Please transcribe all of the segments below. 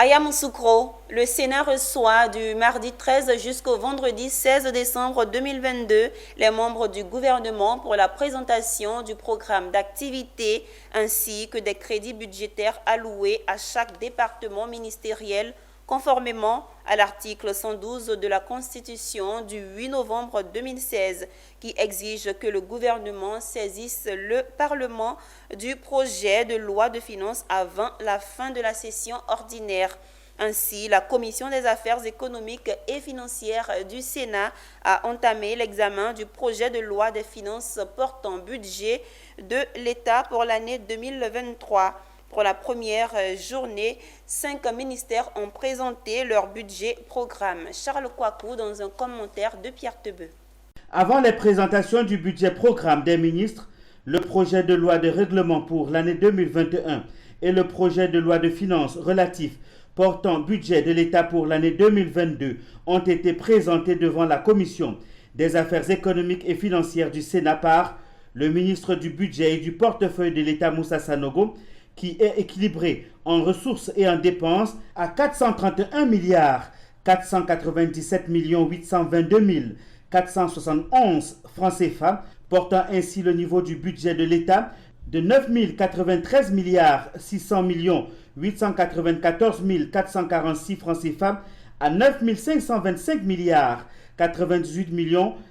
À Yamoussoukro, le Sénat reçoit du mardi 13 jusqu'au vendredi 16 décembre 2022 les membres du gouvernement pour la présentation du programme d'activité ainsi que des crédits budgétaires alloués à chaque département ministériel conformément à l'article 112 de la Constitution du 8 novembre 2016 qui exige que le gouvernement saisisse le Parlement du projet de loi de finances avant la fin de la session ordinaire. Ainsi, la Commission des affaires économiques et financières du Sénat a entamé l'examen du projet de loi des finances portant budget de l'État pour l'année 2023. Pour la première journée, 5 ministères ont présenté leur budget programme. Charles Kouakou dans un commentaire de Pierre Tebeu. Avant les présentations du budget programme des ministres, le projet de loi de règlement pour l'année 2021 et le projet de loi de finances relatif portant budget de l'État pour l'année 2022 ont été présentés devant la Commission des affaires économiques et financières du Sénat par le ministre du Budget et du portefeuille de l'État Moussa Sanogo, qui est équilibré en ressources et en dépenses à 431 milliards 497 822 471 francs CFA, portant ainsi le niveau du budget de l'État de 9 093 milliards 600 894 446 francs CFA à 9 525 milliards 98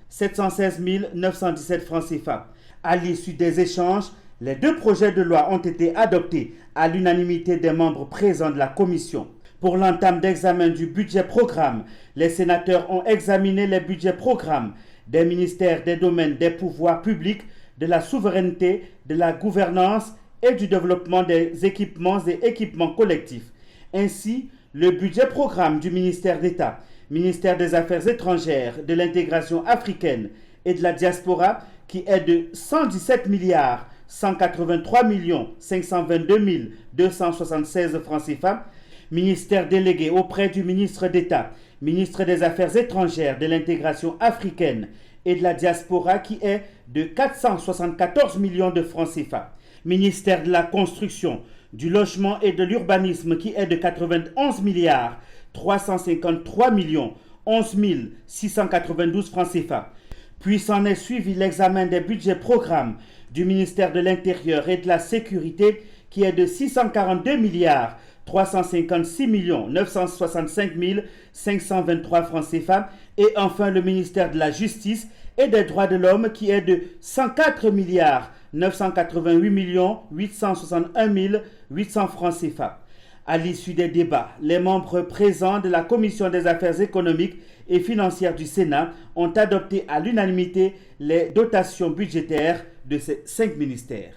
716 917 francs CFA. À l'issue des échanges, les deux projets de loi ont été adoptés à l'unanimité des membres présents de la Commission. Pour l'entame d'examen du budget programme, les sénateurs ont examiné les budgets programmes des ministères des domaines des pouvoirs publics, de la souveraineté, de la gouvernance et du développement des équipements et équipements collectifs. Ainsi, le budget programme du ministère d'État, ministère des Affaires étrangères, de l'intégration africaine et de la diaspora, qui est de 117 milliards 183 522 276 francs CFA, ministère délégué auprès du ministre d'État, ministre des Affaires étrangères, de l'intégration africaine et de la diaspora, qui est de 474 millions de francs CFA, ministère de la construction, du logement et de l'urbanisme, qui est de 91 milliards 353 11 692 francs CFA. Puis s'en est suivi l'examen des budgets programmes du ministère de l'Intérieur et de la Sécurité, qui est de 642 milliards 356 965 523 francs CFA, et enfin le ministère de la Justice et des Droits de l'Homme, qui est de 104 milliards 988 861 800 francs CFA. À l'issue des débats, les membres présents de la Commission des affaires économiques et financières du Sénat ont adopté à l'unanimité les dotations budgétaires de ces 5 ministères.